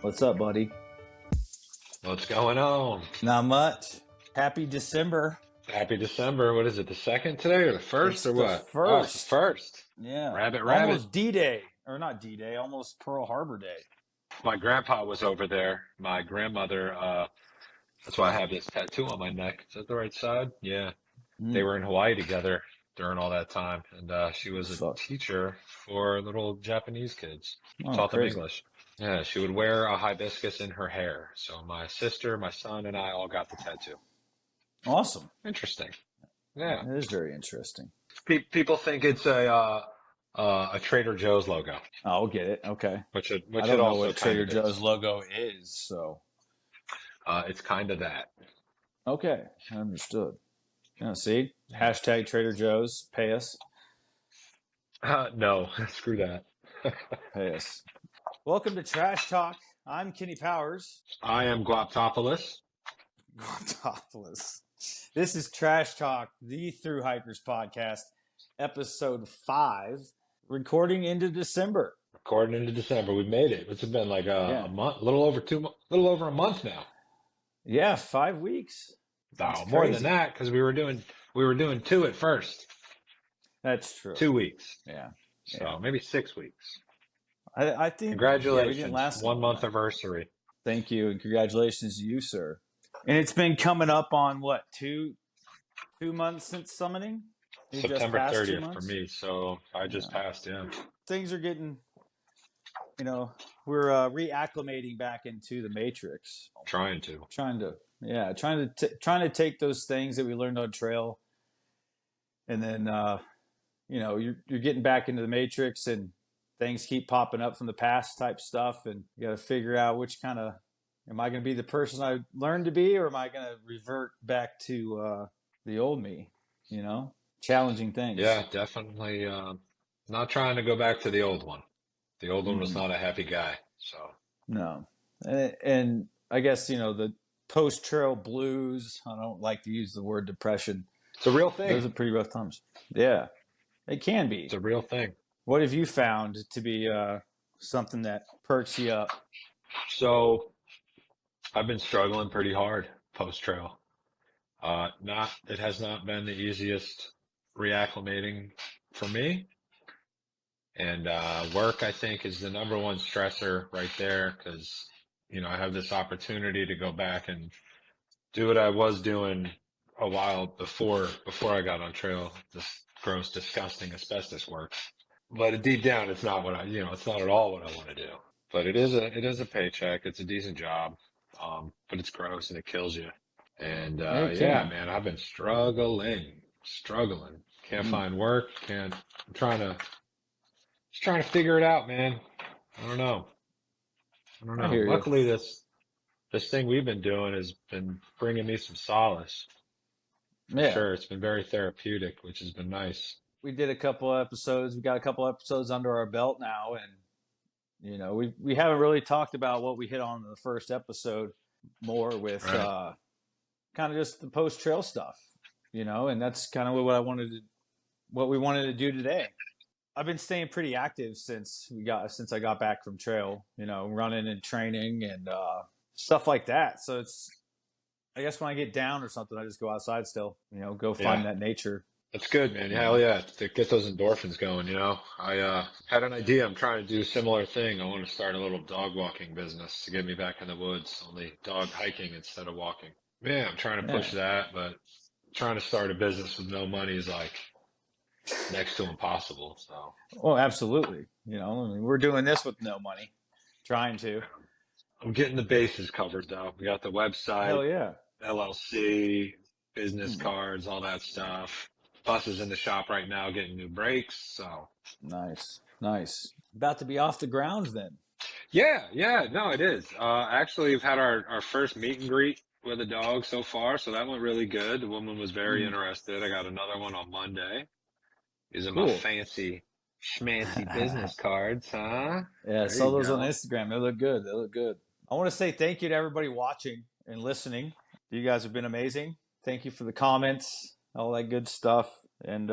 What's up, buddy? What's going on? Not much. Happy December. Happy December. What is it? The second today or the first It's or the what? Oh, it's the first. first. Yeah. Rabbit. Almost D-Day. Or not D-Day, almost Pearl Harbor Day. My grandpa was over there. My grandmother, that's why I have this tattoo on my neck. Is that the right side? Yeah. They Mm. were in Hawaii together during all that time. And she was a Fuck. teacher for little Japanese kids. Oh, Taught them crazy. English. Yeah, she would wear a hibiscus in her hair. So my sister, my son, and I all got the tattoo. Awesome. Interesting. Yeah. It is very interesting. People think it's a Trader Joe's logo, Oh, I'll get it. Okay. which I it don't know also what kind Trader of Joe's is. logo is, so. It's kind of that. Okay. Understood. Yeah, see? Hashtag Trader Joe's. Pay us. No, screw that. Pay us. Welcome to Trash Talk. I'm Kenny Powers. I am Guaptopolis. Guaptopolis. This is Trash Talk, the Through Hikers podcast, episode 5, recording into December. According into December, we made it. It's been like a month, a little over a month now. Yeah, 5 weeks. No, more than that because we were doing 2 at first. That's true. 2 weeks. Yeah. So maybe 6 weeks. I think. Congratulations, we didn't last 1 month anniversary. Thank you, and congratulations to you, sir. And it's been coming up on what, 2 months since summoning? You September just passed 2 30th for months? me, so I just passed, yeah. Things are getting, we're reacclimating back into the matrix. Trying to take those things that we learned on trail, and then you're getting back into the matrix, and things keep popping up from the past type stuff, and you got to figure out which kind of, am I going to be the person I learned to be, or am I going to revert back to the old me? Challenging things. Yeah, definitely. Not trying to go back to the old one. The old one was not a happy guy. So no, and I guess the post-trail blues. I don't like to use the word depression. It's a real thing. Those are pretty rough times. Yeah, it can be. It's a real thing. What have you found to be something that perks you up? So I've been struggling pretty hard post-trail. It has not been the easiest reacclimating for me. And work, I think, is the number one stressor right there because, I have this opportunity to go back and do what I was doing a while before I got on trail, this gross, disgusting asbestos work. But deep down, it's not it's not at all what I want to do. But it is a paycheck. It's a decent job. But it's gross and it kills you. And yeah, man, I've been struggling. Can't find work. I'm trying to figure it out, man. I don't know. Luckily, this thing we've been doing has been bringing me some solace. For sure. It's been very therapeutic, which has been nice. We did a couple of episodes. We got a couple of episodes under our belt now, and we haven't really talked about what we hit on in the first episode more with kind of just the post trail stuff, and that's kind of what we wanted to do today. I've been staying pretty active since I got back from trail, running and training and stuff like that. So I guess when I get down or something, I just go outside still, go find that nature. That's good, man. Hell yeah. To get those endorphins going, I had an idea. I'm trying to do a similar thing. I want to start a little dog walking business to get me back in the woods, only dog hiking instead of walking. Yeah, I'm trying to push that, but trying to start a business with no money is like next to impossible. So. Oh, absolutely. We're doing this with no money, trying to. I'm getting the bases covered though. We got the website. Hell yeah. LLC, business cards, all that stuff. Bus is in the shop right now getting new brakes. So nice. About to be off the grounds then. Yeah. No, it is. Actually, we've had our first meet and greet with a dog so far. So that went really good. The woman was very interested. I got another one on Monday. These are my fancy schmancy business cards, huh? Yeah, I saw those on Instagram. They look good. I want to say thank you to everybody watching and listening. You guys have been amazing. Thank you for the comments, all that good stuff. And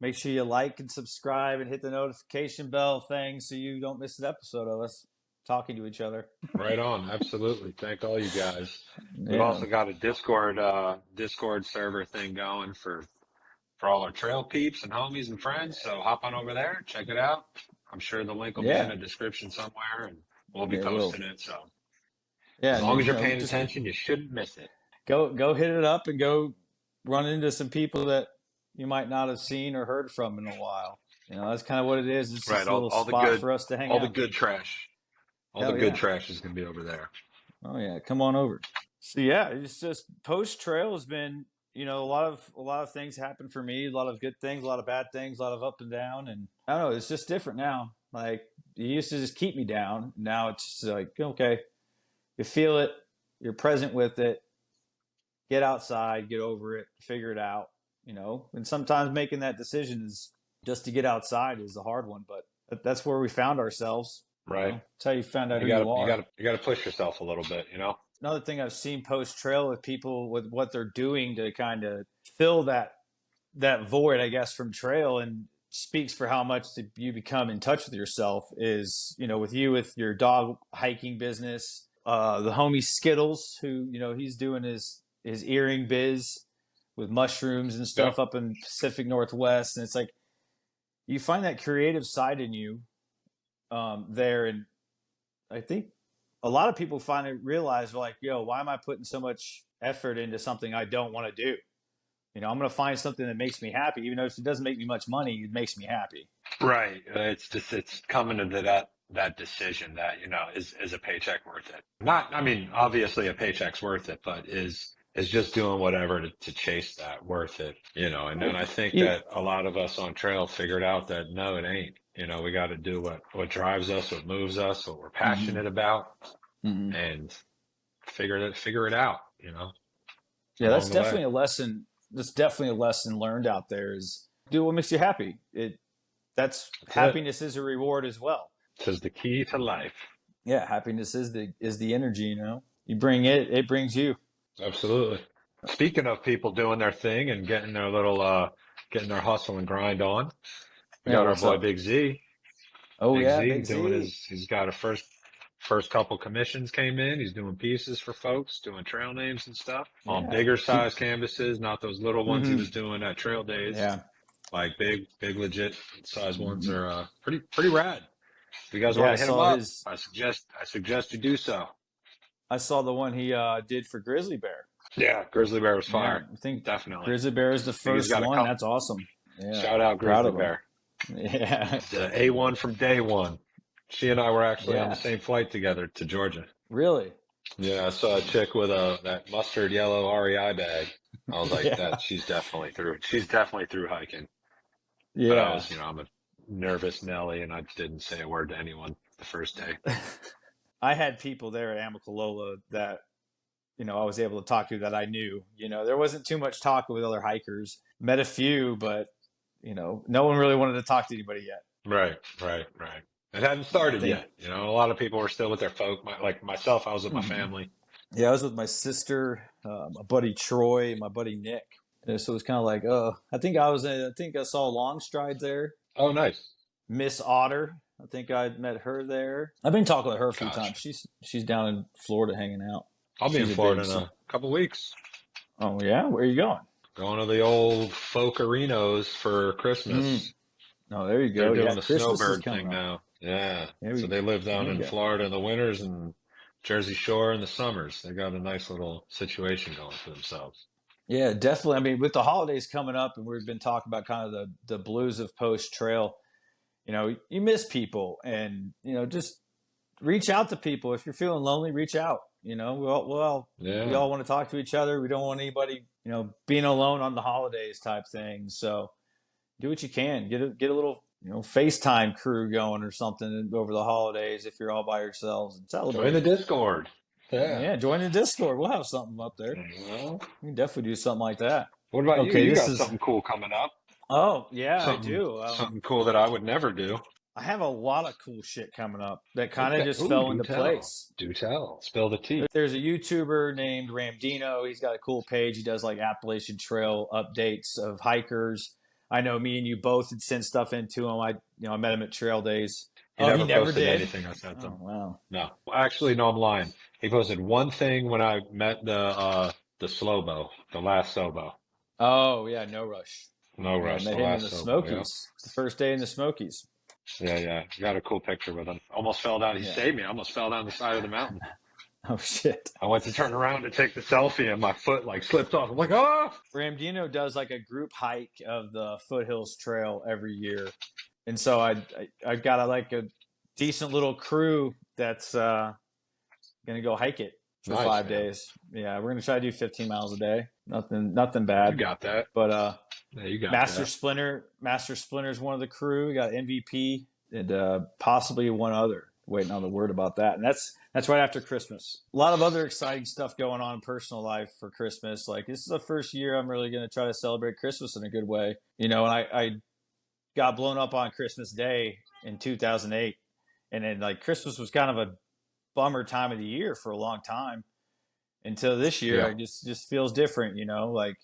make sure you like and subscribe and hit the notification bell thing so you don't miss an episode of us. talking to each other. Right on. Absolutely. Thank all you guys. We've Yeah. also got a Discord server thing going for all our trail peeps and homies and friends. So hop on over there, check it out. I'm sure the link will be in Yeah. the description somewhere and we'll be Yeah, it will. posting it. So Yeah. as And long as then, you're paying attention, you shouldn't miss it. go hit it up and go run into some people that you might not have seen or heard from in a while. That's kind of what it is. It's Right. just a little All the spot good, for us to hang all the out. good trash, all the Hell good yeah. trash is going to be over there. Oh yeah. Come on over. So yeah, it's just post trail has been, a lot of things happen for me, a lot of good things, a lot of bad things, a lot of up and down. And I don't know, it's just different now. Like it used to just keep me down. Now it's just like, okay, you feel it, you're present with it, get outside, get over it, figure it out, and sometimes making that decision is just to get outside is the hard one, but that's where we found ourselves. Right. That's how you found out You who you gotta, you are. gotta, you gotta push yourself a little bit, you know? Another thing I've seen post trail with people with what they're doing to kind of fill that void, I guess, from trail and speaks for how much you become in touch with yourself is, with your dog hiking business, the homie Skittles, who, he's doing his earring biz with mushrooms and Yep. stuff up in Pacific Northwest. And it's like, you find that creative side in you there. And I think a lot of people finally realize, like, yo, why am I putting so much effort into something I don't want to do? I'm going to find something that makes me happy, even though if it doesn't make me much money, it makes me happy. Right. It's coming to that decision that, is a paycheck worth it? Not, I mean, obviously a paycheck's worth it, but is just doing whatever to chase that worth it, and then I think You, that a lot of us on trail figured out that no, it ain't, we got to do what drives us, what moves us, what we're mm-hmm, passionate about mm-hmm. and figure it out, Yeah, along that's the way. definitely a lesson. That's definitely a lesson learned out there is do what makes you happy. That's That's it. happiness is a reward as well. Tis the key to life. Yeah, happiness is the energy, You bring it, it brings you. Absolutely. Speaking of people doing their thing and getting their hustle and grind on, we Yeah, got our what's boy up? Big Z. Oh Big yeah, Z Big Z. he's got a first couple commissions came in. He's doing pieces for folks, doing trail names and stuff on Yeah. bigger size canvases, not those little ones he Mm-hmm. was doing at Trail Days. Yeah. Like big legit size ones Mm-hmm. are pretty rad. If you guys Yeah, want I to hit him saw up, his. I suggest you do so. I saw the one he did for Grizzly Bear. Yeah, Grizzly Bear was Yeah, fire. I think Definitely. Grizzly Bear is the I think he's first got a one. couple. That's awesome. Yeah, Shout out proud Grizzly of him. Bear. Yeah, The A1 from day one. She and I were actually on the yeah. same flight together to Georgia. Really? Yeah, I saw a chick with that mustard yellow REI bag. I was like, Yeah, that she's definitely through. She's definitely through hiking. But I yeah. was, I'm a nervous Nelly, and I didn't say a word to anyone the first day. I had people there at Amicalola that I was able to talk to that I knew. There wasn't too much talk with other hikers. Met a few, but no one really wanted to talk to anybody yet. Right, right, right. It hadn't started They, yet. A lot of people were still with their folk. Like myself, I was with my Mhm. family. Yeah, I was with my sister, my buddy Troy, my buddy Nick. And so it was kind of like, oh, I think I saw Long Stride there. Oh, nice. Miss Otter, I think I met her there. I've been talking to her a few Gotcha. times. She's down in Florida hanging out. I'll be in She's a Florida big. in a couple weeks. Oh yeah, where are you going? Going to the old folk arenos for Mm. Christmas. Oh, there you They're go. Yeah, doing the Christmas is snowbird coming thing up. now. Yeah. So There they live down you in go. Florida in the winters and Jersey Shore in the summers. They got a nice little situation going for themselves. Yeah, definitely. I mean, with the holidays coming up, and we've been talking about kind of the blues of post trail. You miss people, and just reach out to people. If you're feeling lonely, reach out. We Yeah. all want to talk to each other. We don't want anybody, being alone on the holidays type thing. So do what you can. Get a little, FaceTime crew going or something over the holidays if you're all by yourselves and Join celebrate. the Discord. Yeah. Yeah, join the Discord. We'll have something up there. Well, We can definitely do something like that. what about you? Okay, You this got is. something cool coming up. Oh yeah, I Something do. something cool that I would never do. I have a lot of cool shit coming up that kind of Okay. just Ooh, fell do into tell. place. Do tell. Spill the tea. There's a YouTuber named Ramdino. He's got a cool page. He does like Appalachian Trail updates of hikers. I know me and you both had sent stuff into him. I met him at Trail Days. He Oh, he never never posted did. anything I sent Oh him. wow. No, actually, no, I'm lying. He posted one thing when I met the Slobo, the last Sobo. Oh yeah, no rush. No Yeah, I rush, met the him in last the Sobo. Yep. Smokies. The first day in the Smokies. Yeah, yeah. Got a cool picture with him. Almost fell down. He Yeah. saved me. I almost fell down the side of the mountain. Oh shit. I went to turn around to take the selfie and my foot like slipped off. I'm like, oh! Ramdino does like a group hike of the Foothills Trail every year, and so I got like a decent little crew that's gonna go hike it for Nice, five man. days. Yeah, we're gonna try to do 15 miles a day. Nothing You bad. got that. But Yeah, you got that. Master Splinter is one of the crew. We got MVP and possibly one other. Waiting on the word about that, and that's right after Christmas. A lot of other exciting stuff going on in personal life for Christmas. Like this is the first year I'm really going to try to celebrate Christmas in a good way. You know, and I got blown up on Christmas Day in 2008, and then like Christmas was kind of a bummer time of the year for a long time until this year. Yeah. It just feels different. You know, like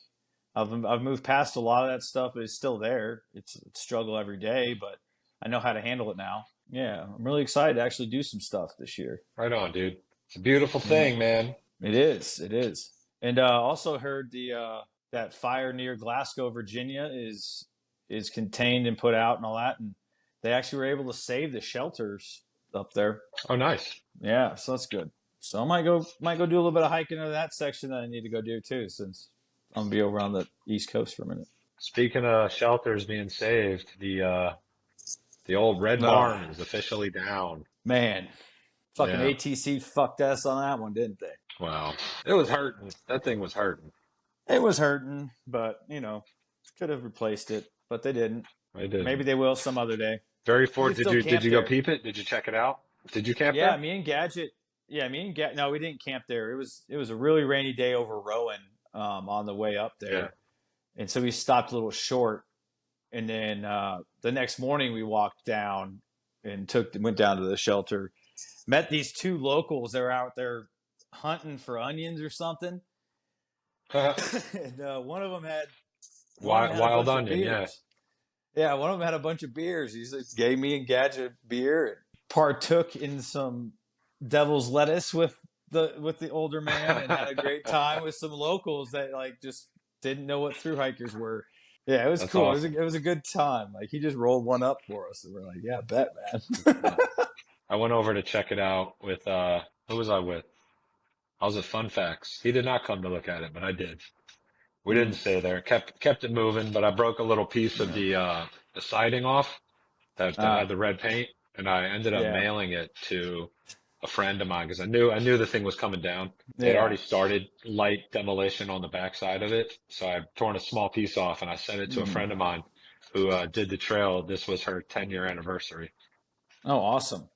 I've moved past a lot of that stuff, but it's still there. It's a struggle every day, but I know how to handle it now. Yeah, I'm really excited to actually do some stuff this year. Right on, dude. It's a beautiful Yeah, thing, man. it is. It is. And also heard the that fire near Glasgow, Virginia, is contained and put out and all that, and they actually were able to save the shelters up there. Oh, nice. Yeah, so that's good. So I might go do a little bit of hiking into that section that I need to go do too, since I'm gonna be over on the East Coast for a minute. Speaking of shelters being saved, the old Red Oh Barn is officially down. man, fucking Yeah. ATC fucked us on that one, didn't they? Wow. It was hurting. That thing was hurting. It was hurting, but could have replaced it, but they didn't. I did. Maybe they will some other day. Very You forward. can still Did camp you go there. peep it? Did you check it out? Did you camp Yeah, there? me and Gadget. Yeah, me and Gadget. No, we didn't camp there. It was a really rainy day over Rowan on the way up Yeah. there, and so we stopped a little short. And then the next morning we walked down and went down to the shelter. Met these two locals. They were out there hunting for onions or something, and one of them had a Wild bunch of onion, yeah. beers. Yeah, one of them had a bunch of beers. He just gave me and Gadget beer and partook in some devil's lettuce with the older man and had a great time with some locals that like just didn't know what through hikers were. Yeah, it was That's cool. awesome. It was a good time. Like he just rolled one up for us, and we're like, "Yeah, bet, man." I went over to check it out with who was I with? I was at Fun Facts. He did not come to look at it, but I did. We didn't Mm, stay there. Kept it moving, but I broke a little piece of yeah. the siding off that had Ah, the red paint, and I ended up yeah, mailing it to a friend of mine because I knew the thing was coming down. They had yeah. already started light demolition on the backside of it, so I torn a small piece off and I sent it to a Mm. friend of mine who did the trail. This was her 10-year anniversary. Oh, awesome.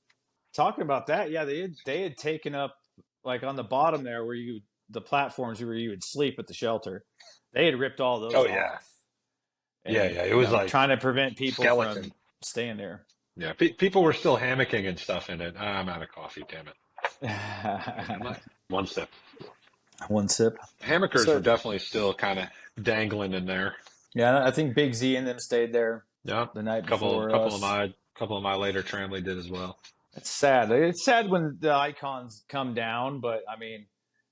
Talking about that, yeah, they had taken up like on the bottom there where the platforms where you would sleep at the shelter. They had ripped all those Oh yeah, off, yeah, and yeah. It was like trying to prevent people skeleton. from staying there. Yeah, people were still hammocking and stuff in it. I'm out of coffee, damn it. Am I? One sip. One sip. Hammockers were So definitely still kind of dangling in there. yeah, I think Big Z and them stayed there Yeah, the night couple before couple of us. my later tramley did as well. It's sad. It's sad when the icons come down, but I mean,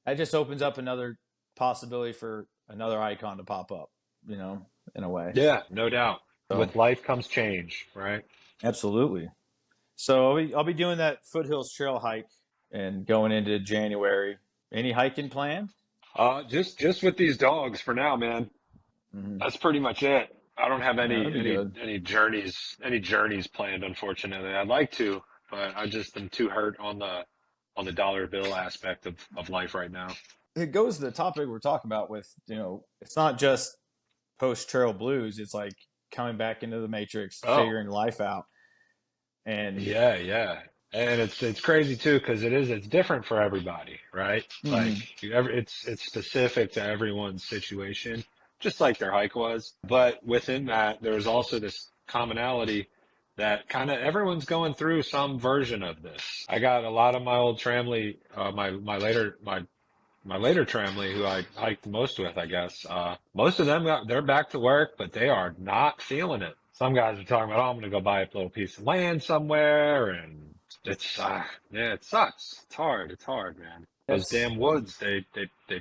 that just opens up another possibility for another icon to pop up, in a way. Yeah, no doubt. So With life comes change, right? absolutely. So I'll be doing that Foothills Trail hike and going into January. Any hiking planned? Just with these dogs for now, man. Mm-hmm. That's pretty much it. I don't have Yeah, any that'd be any good. any journeys planned, unfortunately. I'd like to, but I just am too hurt on the dollar bill aspect of life right now. It goes to the topic we're talking about with, it's not just post trail blues. It's like coming back into the matrix, Oh, figuring life out. And yeah, yeah. And it's crazy too because it's different for everybody, right? Like mhm. it's specific to everyone's situation, just like their hike was. But within that, there's also this commonality that kind of everyone's going through some version of this. I got a lot of my old Tramley, my later Tramley, who I hiked the most with, I guess. Most of them they're back to work, but they are not feeling it. Some guys are talking about, oh, I'm going to go buy a little piece of land somewhere, and it's yeah, it sucks. It's hard. It's hard, man. Those That's damn woods, they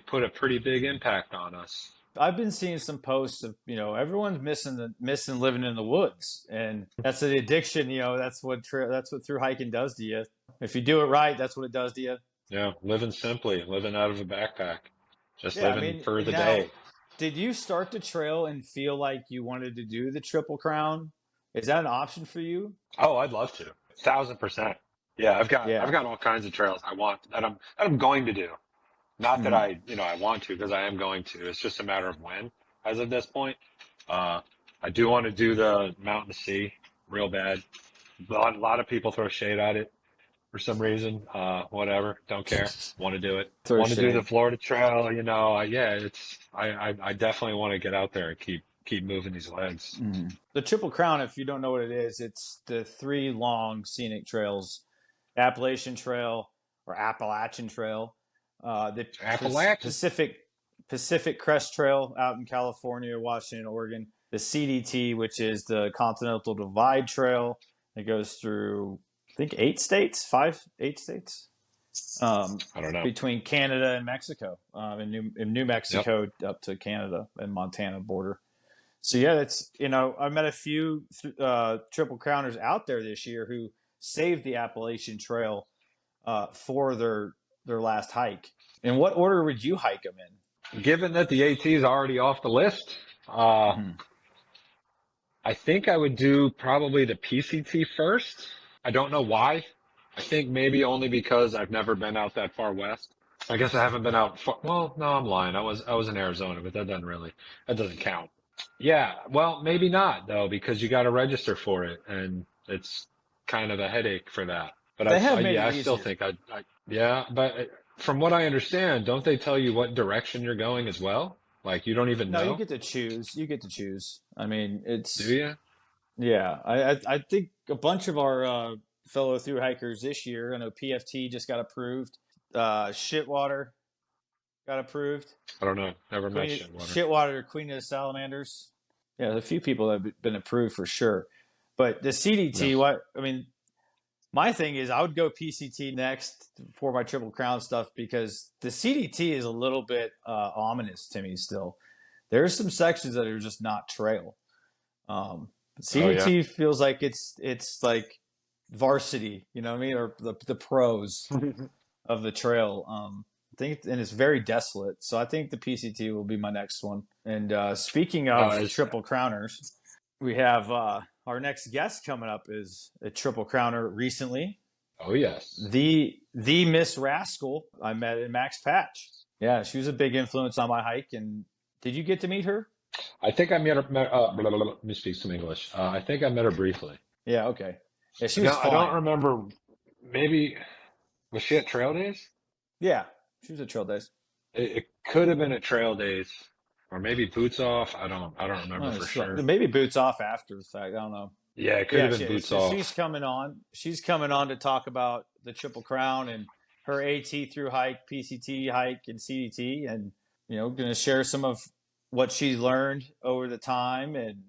put a pretty big impact on us. I've been seeing some posts of everyone's missing living in the woods, and that's the addiction. That's what through hiking does to you. If you do it right, that's what it does to you. Yeah, living simply, living out of a backpack, just Yeah, I living mean, for the now, day. did you start the trail and feel like you wanted to do the Triple Crown? Is that an option for you? Oh, I'd love to. 1,000%. Yeah, I've Yeah. got all kinds of trails I want that I'm going to do. Not that Mhm. I want to, because I am going to. It's just a matter of when, as of this point. I do want to do the Mountain to Sea real bad. A lot of people throw shade at it for some reason. Whatever, don't care. Want to do it. Throw Want to do the shade. Florida Trail. Yeah, I definitely want to get out there and keep moving these legs. Mhm. The Triple Crown, if you don't know what it is, it's the three long scenic trails: Appalachian Trail or Appalachian Trail, the Appalachian. Pacific Crest Trail out in California, Washington, Oregon, the CDT, which is the Continental Divide Trail. It goes through, I think, 8 states, I don't know. between Canada and Mexico, in New Yep. Mexico up to Canada and Montana border. So yeah, I met a few Triple Crowners out there this year who saved the Appalachian Trail for their last hike. In what order would you hike them in? Given that the AT is already off the list, Mm-hmm. I think I would do probably the PCT first. I don't know why. I think maybe only because I've never been out that far west. I guess I haven't been out far. Well, no, I'm lying. I was in Arizona, but that doesn't count. Yeah, well, maybe not though, because you got to register for it, and it's kind of a headache for that. But They have made yeah, it I still easier. think yeah, but from what I understand, don't they tell you what direction you're going as well? Like you don't even No, you know, get to choose. You get to choose. I mean, do it's you? yeah. I think a bunch of our fellow through hikers this year. I know PFT just got approved. Shitwater got approved. I don't know. Never met Shitwater. Shitwater, Queen of the Salamanders. Yeah, there's a few people that have been approved for sure. But the No. CDT, my thing is I would go PCT next for my Triple Crown stuff because the CDT is a little bit ominous to me still. There's some sections that are just not trail. Oh yeah. CDT feels like it's like varsity, you know what I mean, or the pros of the trail. I think, and it's very desolate. So I think the PCT will be my next one. And speaking of Triple Crowners, we have our next guest coming up is a Triple Crowner recently. Oh yes. The Miss Rascal I met in Max Patch. Yeah, she was a big influence on my hike. And did you get to meet her? I think I met her. Let me speak some English. I think I met her briefly. Yeah, okay. Yeah, she was No, I fine. don't remember. Maybe was she at Trail Days? Yeah, she was at Trail Days. It could have been at Trail Days, or maybe Boots Off. I don't remember for sure. Maybe Boots Off after the fact. I don't know. Yeah, it could have been Boots Off. She's coming on. She's coming on to talk about the Triple Crown and her AT through hike, PCT hike, and CDT, and going to share some of what she's learned over the time, and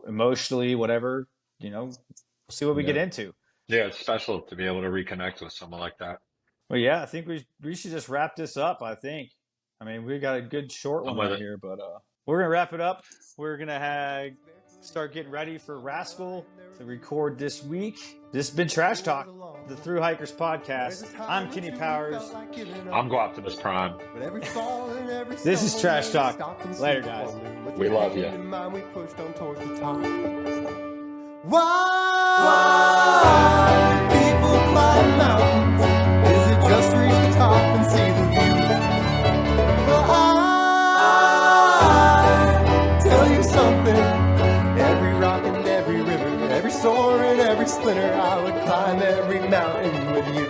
emotionally, whatever. We'll see what we get into. Yeah, it's special to be able to reconnect with someone like that. Well, yeah, I think we should just wrap this up. I mean, we got a good short one right here, but we're gonna wrap it up. We're gonna start getting ready for Rascal to record this week. This has been Trash Talk, the Thru Hikers podcast. I'm Kenny Powers. I'm Go Optimus Prime. This is Trash Talk. Later, guys. We love you. Why people climb mountains? Is it just reach the top and see the view? Well, I tell you something. Every rock and every river, every sword and every splinter, I would climb every mountain with you.